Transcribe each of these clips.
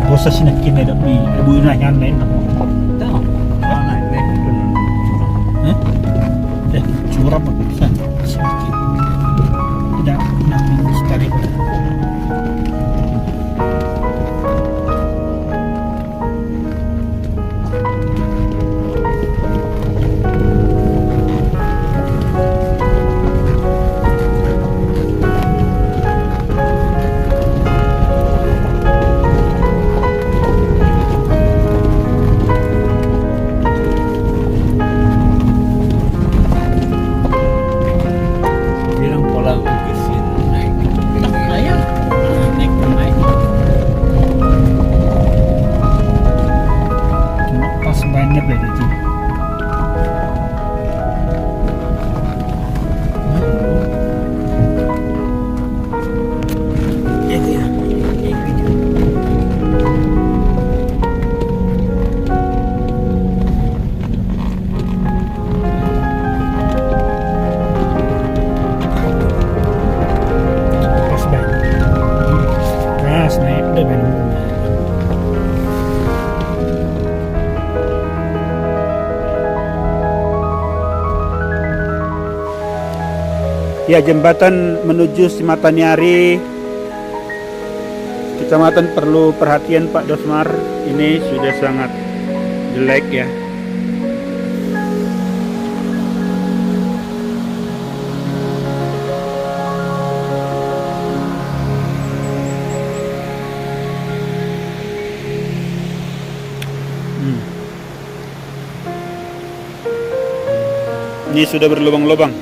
bosa sinakin na dami. Ibu na yan na yun. Tahu. Mana ini? Curah pa sa sinakin. Tidak namin sekali pa. Bilang pola ukisin naik. Ayan. Naik pa naik. Cuma pas banyak beda sih. Pas banyak. Pas naik udah banyak. Ya, jembatan menuju Simatanyari Kecamatan perlu perhatian Pak Dosmar. Ini sudah sangat jelek ya. Ini sudah berlubang-lubang.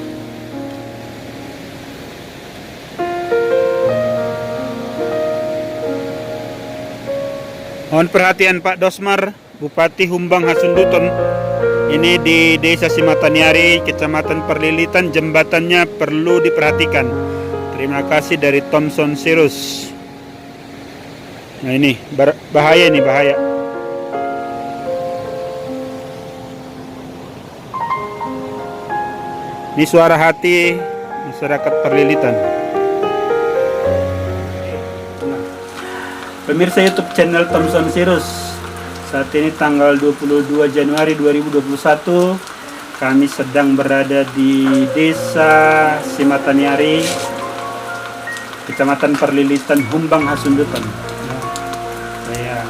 Mohon perhatian Pak Dosmar, Bupati Humbang Hasunduton. Ini di Desa Simatanyari, Kecamatan Perlilitan, jembatannya perlu diperhatikan. Terima kasih dari Thomson Sirus. Nah ini bahaya nih, bahaya. Ini suara hati masyarakat Perlilitan. Pemirsa YouTube channel Thomson Sirus, saat ini tanggal 22 Januari 2021, kami sedang berada di Desa Simatanyari, Kecamatan Perlilitan, Humbang Hasunduton. Saya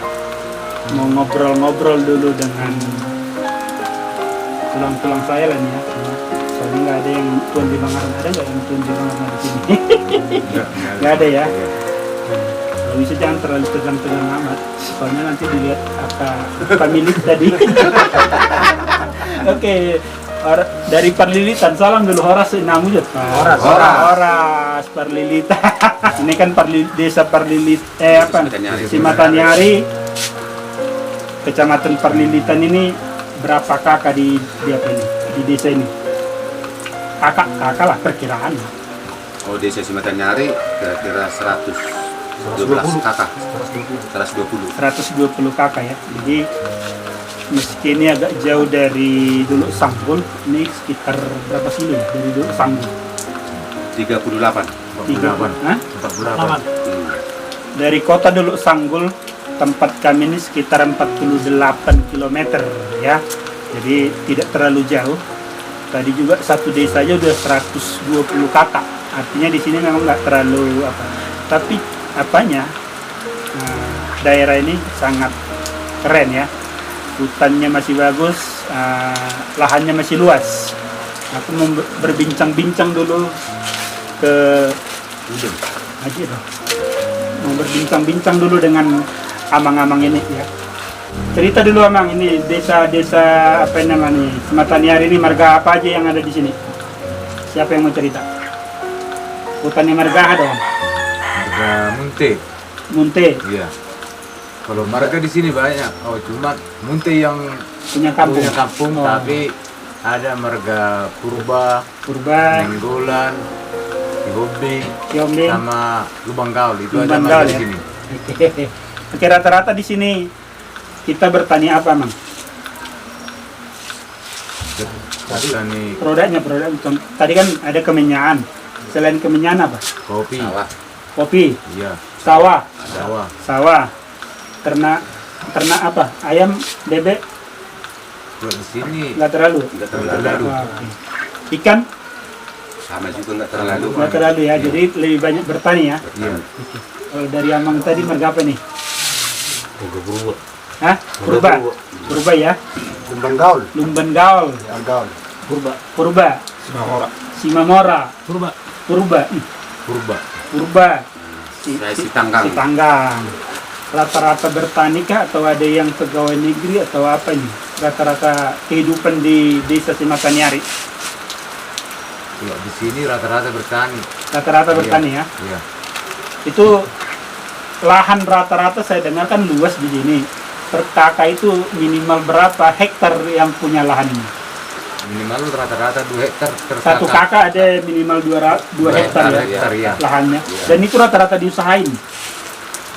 mau ngobrol-ngobrol dulu dengan tulang-tulang saya lah nih ya. Soalnya nggak ada yang tuan di Bangaran, ada nggak yang tuan di Bangaran di sini? Nggak ada ya. Kalau bisa jangan terlalu tegang-tegang amat, soalnya nanti dilihat pemilik tadi. Oke, dari Perlilitan, salam dulu Horas Namu Jut. Horas Perlilitan. Ini kan Desa Perlilitan, Simatanyari, Kecamatan Perlilitan ini berapa kakak di apa ini? Di desa ini? Kakak lah perkiraan. Oh, Desa Simatanyari kira-kira 112 kakak, 120 kakak ya. Jadi meski ini agak jauh dari Duluk Sanggul, ini sekitar berapa kilo ya dari Duluk Sanggul? 38. 48. Dari kota Duluk Sanggul, tempat kami ini sekitar 48 km ya. Jadi tidak terlalu jauh. Tadi juga satu desa aja udah 120 kakak. Artinya di sini memang nggak terlalu apa. Tapi daerah ini sangat keren ya, hutannya masih bagus, lahannya masih luas. Aku mau berbincang-bincang dulu ke Haji dong. Mau berbincang-bincang dulu dengan amang-amang ini ya. Cerita dulu Amang, ini desa apa namanya Simatanyari ini, marga apa aja yang ada di sini? Siapa yang mau cerita? Hutannya marga dong. Marga Munte. Iya. Kalau marga di sini banyak. Oh, cuma Munte yang Punya kampung. Oh. Tapi ada marga Purba, Nenggolan, Kiombe, sama Lubang Gaul. Itu ada marga di sini. Oke, rata-rata di sini kita bertani apa, Mang? Produknya. Tadi kan ada kemenyan. Selain kemenyan apa? Kopi. Kopi. Iya. Sawah. ternak apa? Ayam, bebek Kalau di sini nggak terlalu. Nggak terlalu. Oh, oke. Ikan Sama juga nggak terlalu. nggak terlalu ya. Jadi lebih banyak bertani ya. iya. Kalau dari Amang tadi marga apa nih? Berubah. Hah? Purba. Purba ya. Lumban gaul. Lumban gaul. Ya, gaul. Purba. Simamora. Berubah. Purba. Purba. Purba. Saya si Tanggang. Si Tanggang. Rata-rata bertani kah atau ada yang pegawai negeri atau apa ini? Rata-rata kehidupan di desa Simatanyari. Kalau di sini rata-rata bertani. Rata-rata bertani ya. Iya. Itu lahan rata-rata saya dengar kan luas di sini. Per kakak itu minimal berapa hektar yang punya lahan ini? Minimal rata-rata 2 hektar per Satu kakak ada minimal 2 hektar ya hektar ya. lahannya. Dan itu rata-rata diusahain.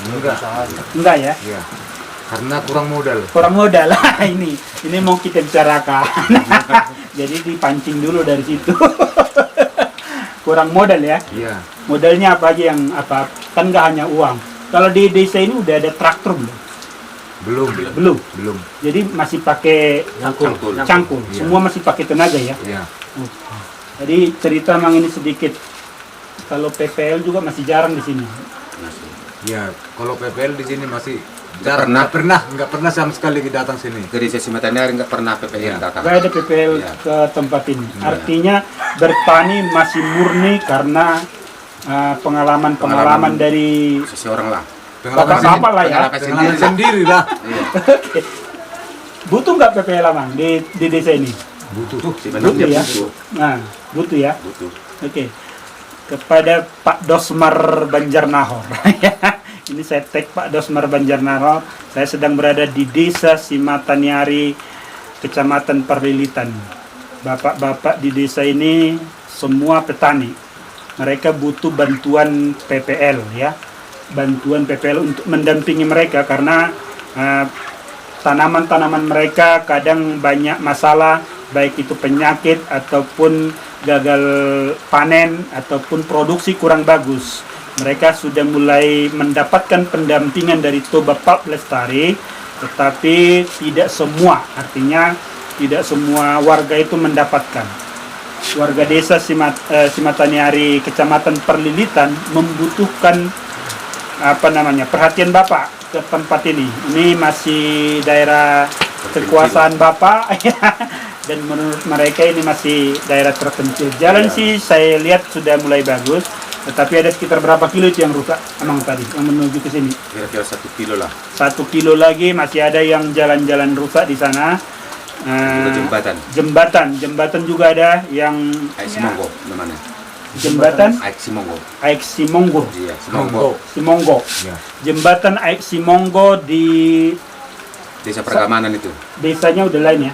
Enggak. Enggak ya? Iya. Karena kurang modal. Kurang modal lah ini mau kita bicarakan. Jadi dipancing dulu dari situ. Kurang modal ya. Iya. Modalnya apa aja yang apa? Kan nggak hanya uang. Kalau di desa ini udah ada traktor belum? Belum. Belum. Belum. Jadi masih pakai cangkul. Iya. Semua masih pakai tenaga ya. Iya. Jadi cerita mang ini sedikit. Kalau PPL juga masih jarang di sini. Iya. Kalau PPL di sini masih Nggak jarang. Nggak pernah sama sekali datang sini. Ke desa Simatanyari nggak pernah PPL datang. Nggak ada PPL Iya. ke tempat ini. Iya. Artinya bertani masih murni karena pengalaman dari Seseorang lah. bapak-bapak lah ya. Pengalaman sendiri lah. Iya. Butuh nggak PPL Mang di desa ini? Butuh. Sebenarnya ya. butuh. Nah, butuh ya. Butuh. Oke. Kepada Pak Dosmar Banjarnahor. Ini saya tag Pak Dosmar Banjarnahor. Saya sedang berada di Desa Simatanyari, Kecamatan Perlilitan. Bapak-bapak di desa ini semua petani. Mereka butuh bantuan PPL ya. Bantuan PPL untuk mendampingi mereka karena tanaman-tanaman mereka kadang banyak masalah, baik itu penyakit ataupun gagal panen ataupun produksi kurang bagus. Mereka sudah mulai mendapatkan pendampingan dari Toba Pulp Lestari, tetapi tidak semua, artinya tidak semua warga itu mendapatkan. Warga desa Simatanyari, Kecamatan Perlilitan membutuhkan perhatian Bapak ke tempat ini. Ini masih daerah kekuasaan Bapak dan menurut mereka ini masih daerah terpencil. Jalan sih saya lihat sudah mulai bagus, tetapi ada sekitar berapa kilo itu yang rusak emang tadi yang menuju ke sini? Kira-kira 1 kilo lah. 1 kilo lagi masih ada yang jalan-jalan rusak di sana. Juga Jembatan juga ada yang Aik Simonggo namanya. jembatan Aik Simonggo. Aik Simonggo. Iya, Simonggo. Simonggo. Iya. Jembatan Aik Simonggo di Desa Pergamanan itu. desanya udah lain ya.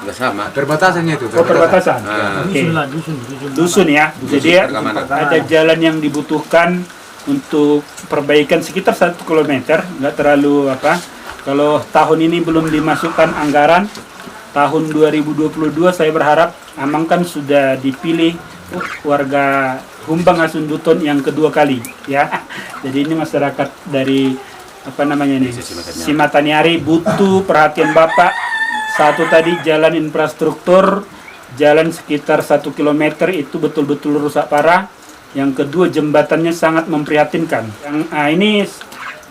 Enggak sama. Perbatasannya itu. Oh, perbatasan. Ah. Oke. Dusun lah, dusun. Dusun ya. Dusun Jadi Pergamanan. ada jalan yang dibutuhkan untuk perbaikan sekitar 1 km, nggak terlalu apa. Kalau tahun ini belum dimasukkan anggaran, tahun 2022 saya berharap Amang kan sudah dipilih warga Humbang Asunduton yang kedua kali ya. Jadi ini masyarakat dari Simatanyari butuh perhatian Bapak. Satu tadi jalan infrastruktur, jalan sekitar 1 km itu betul-betul rusak parah. Yang kedua jembatannya sangat memprihatinkan. Yang ini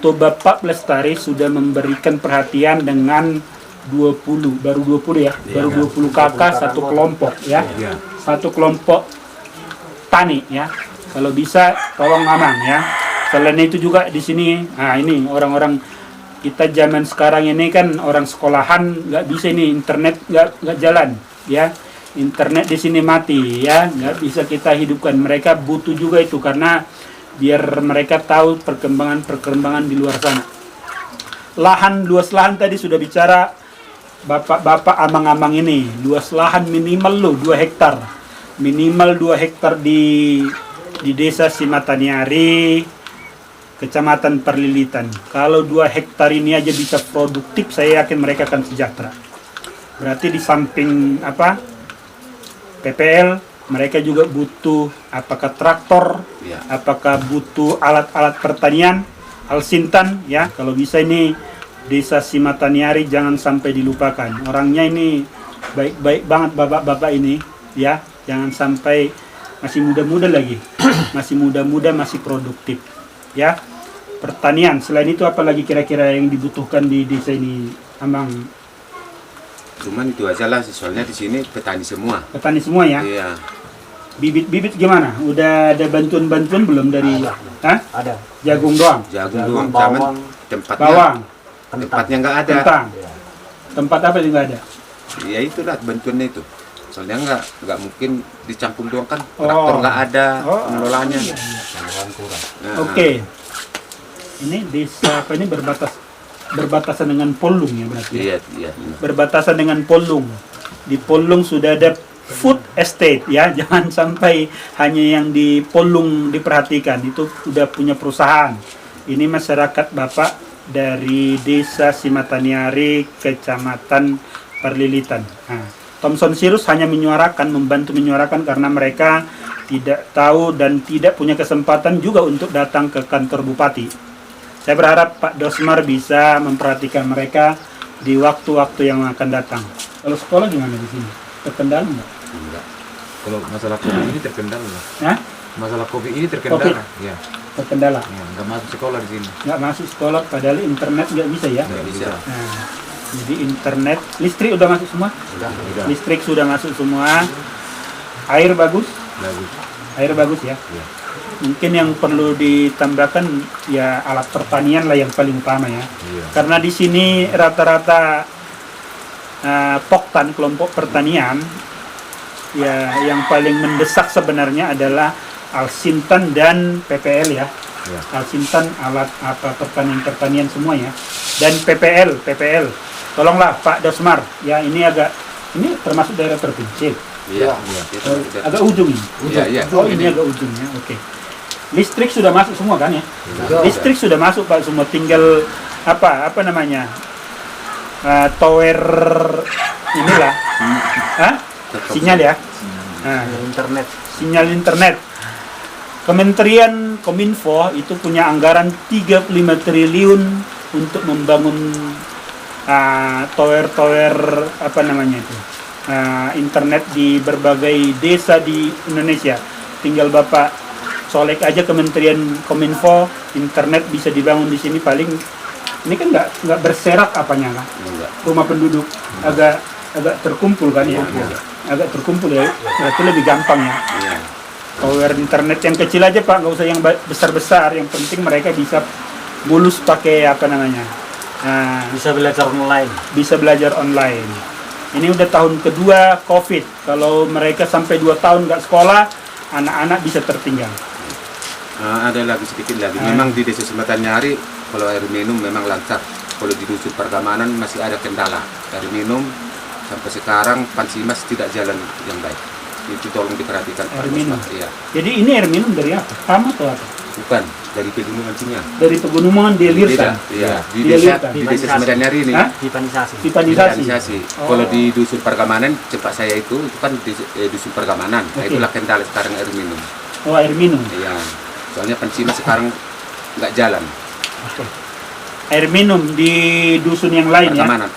Toba Pulp Lestari sudah memberikan perhatian dengan 20, baru 20 ya, baru 20 kakak satu kelompok ya, Iya. satu kelompok tani ya. Kalau bisa tolong Amang ya. Selain itu juga di sini, nah ini orang-orang kita zaman sekarang ini kan orang sekolahan nggak bisa ini internet nggak jalan ya. Internet di sini mati ya, nggak bisa kita hidupkan. Mereka butuh juga itu karena biar mereka tahu perkembangan di luar sana. Luas lahan tadi sudah bicara bapak-bapak amang-amang ini. Luas lahan minimal 2 hektar. Minimal 2 hektar di desa Simatanyari, Kecamatan Perlilitan. Kalau 2 hektar ini aja bisa produktif, saya yakin mereka akan sejahtera. Berarti di samping PPL, mereka juga butuh apakah traktor, Iya. apakah butuh alat-alat pertanian, alsintan ya. Kalau bisa ini Desa Simataniari jangan sampai dilupakan. Orangnya ini baik-baik banget bapak-bapak ini, ya. Jangan sampai, masih muda-muda lagi. Masih muda-muda, masih produktif. Ya. Pertanian, selain itu apa lagi kira-kira yang dibutuhkan di desa ini, Amang? Cuman itu aja lah, soalnya di sini petani semua. Petani semua ya? Iya. Bibit-bibit gimana? Udah ada bantuan-bantuan belum dari? Hah? Ada. Jagung doang? Jagung doang, bawang, cuman tempatnya Bawang? tempatnya nggak ada. Kentang? Tempat apa juga ada? Ya itulah bantuannya itu. Soalnya nggak mungkin dicampur doang kan. Traktor nggak ada pengelolaannya. Nah, Oke. Ini desa apa ini berbatasan dengan Polung ya berarti? Iya, iya. Berbatasan dengan Polung. Di Polung sudah ada food estate ya, jangan sampai hanya yang di Polung diperhatikan, itu udah punya perusahaan. Ini masyarakat Bapak dari Desa Simataniari, Kecamatan Perlilitan. Nah, Thompson Sirus hanya membantu menyuarakan karena mereka tidak tahu dan tidak punya kesempatan juga untuk datang ke kantor bupati. Saya berharap Pak Dosmar bisa memperhatikan mereka di waktu-waktu yang akan datang. Kalau sekolah gimana di sini? Terkendala nggak? Enggak. Kalau masalah COVID ini terkendala lah. Hah? Masalah COVID ini terkendala. Ya. Terkendala. Ya, nggak masuk sekolah di sini. Nggak masuk sekolah, padahal internet nggak bisa ya. Nggak bisa. Nah, jadi internet, listrik udah masuk semua? Udah. Listrik sudah masuk semua. Air bagus? Bagus. Air bagus ya? Iya. Mungkin yang perlu ditambahkan ya alat pertanian lah yang paling utama ya. Iya. Karena di sini rata-rata Poktan, kelompok pertanian, ya yang paling mendesak sebenarnya adalah Alsintan dan PPL ya. Ya. Alsintan alat apa pertanian semua ya. Dan PPL. Tolonglah Pak Dosmar, ya ini termasuk daerah terpencil. Iya, Iya. Itu udah. Agak ujung ini. Iya, iya. Oh ini agak ujungnya, oke. Listrik sudah masuk semua kan ya? Listrik sudah masuk Pak, semua tinggal apa namanya? Tower inilah. Hah? Sinyal ya? Nah, internet. sinyal internet. Kementerian Kominfo itu punya anggaran 35 triliun untuk membangun tower apa namanya itu? Internet di berbagai desa di Indonesia. Tinggal Bapak solek aja Kementerian Kominfo, internet bisa dibangun di sini paling ini kan nggak berserak apanya kan, Enggak. rumah penduduk agak terkumpul kan ya, agak terkumpul ya, berarti lebih gampang ya. Iya. Tower internet yang kecil aja Pak, nggak usah yang besar-besar, yang penting mereka bisa mulus pakai apa namanya, Bisa belajar online. bisa belajar online. Ini udah tahun kedua COVID, kalau mereka sampai 2 tahun nggak sekolah, anak-anak bisa tertinggal. Ada lagi sedikit lagi. Memang di Desa Simataniari kalau air minum memang lancar. Kalau di dusun Pergamanan masih ada kendala. Air minum sampai sekarang Pansimas tidak jalan yang baik. Itu tolong diperhatikan. Air Pak minum. Dosmar. Iya. Jadi ini air minum dari apa? Sama atau apa? Bukan dari pegunungan Cinya. Dari pegunungan dialirkan. Iya. Di Dialirkan. Desa Simataniari ini. Hah? Pipanisasi. Pipanisasi. Pipanisasi. Oh. Kalau di dusun Pergamanan tempat saya itu kan di dusun Pergamanan. Nah, Oke. itulah kendala sekarang air minum. Oh, air minum. Iya. Soalnya Pansimas sekarang nggak jalan. Oke. Air minum di dusun yang lain ya. Pergamanan.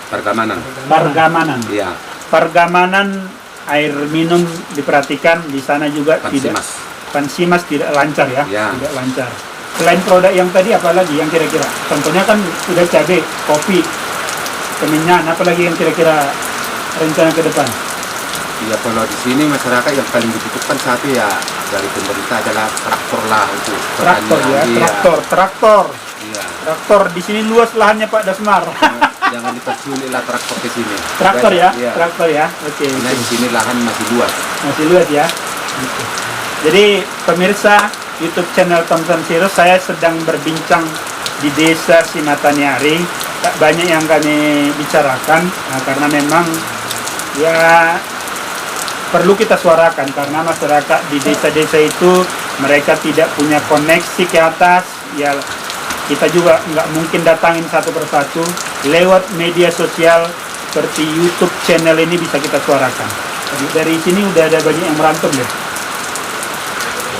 Pergamanan. Pergamanan. Iya. Pergamanan air minum diperhatikan di sana juga tidak. Pansimas. Pansimas tidak lancar ya. Ya. Tidak lancar. Selain produk yang tadi apa lagi yang kira-kira? Contohnya kan sudah cabai, kopi, kemenyan, apa lagi yang kira-kira rencana ke depan? Ya kalau di sini masyarakat yang paling dibutuhkan satu ya dari pemerintah adalah traktor lah untuk Traktor ya, pertanian. Iya. traktor. Iya. Traktor di sini luas lahannya Pak Dasmar. Jangan dipersulit lah traktor ke sini. Traktor ya, Iya. traktor ya. Oke. Karena di sini lahan masih luas. Masih luas ya. Oke. Jadi pemirsa YouTube channel Thompson Sirus, saya sedang berbincang di Desa Simataniari. Tak banyak yang kami bicarakan karena memang ya perlu kita suarakan karena masyarakat di desa-desa itu mereka tidak punya koneksi ke atas. Ya kita juga nggak mungkin datangin satu persatu, lewat media sosial seperti YouTube channel ini bisa kita suarakan. Jadi dari sini udah ada banyak yang merantau ya.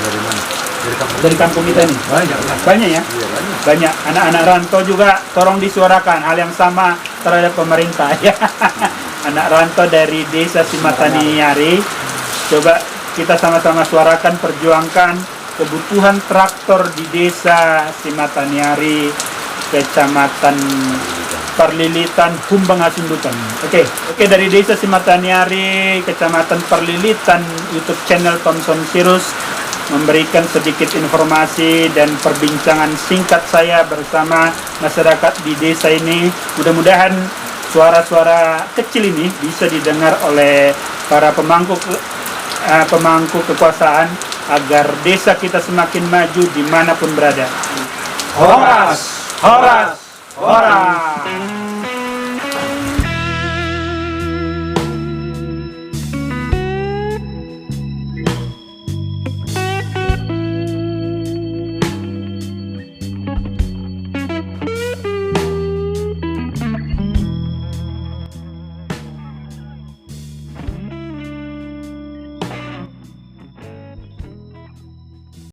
Dari mana? Dari kampung dari kampung kita ini? Banyak lah. Banyak ya? Iya banyak. Banyak anak-anak rantau juga tolong disuarakan hal yang sama terhadap pemerintah ya. Anak rantau dari desa Simataniari, coba kita sama-sama suarakan, perjuangkan kebutuhan traktor di desa Simataniari, Kecamatan Perlilitan, Humbang Hasundutan. Oke, dari desa Simataniari, Kecamatan Perlilitan, YouTube channel Thomson Sirus memberikan sedikit informasi dan perbincangan singkat saya bersama masyarakat di desa ini. Mudah-mudahan suara-suara kecil ini bisa didengar oleh para pemangku kekuasaan agar desa kita semakin maju dimanapun berada. Horas, horas, horas.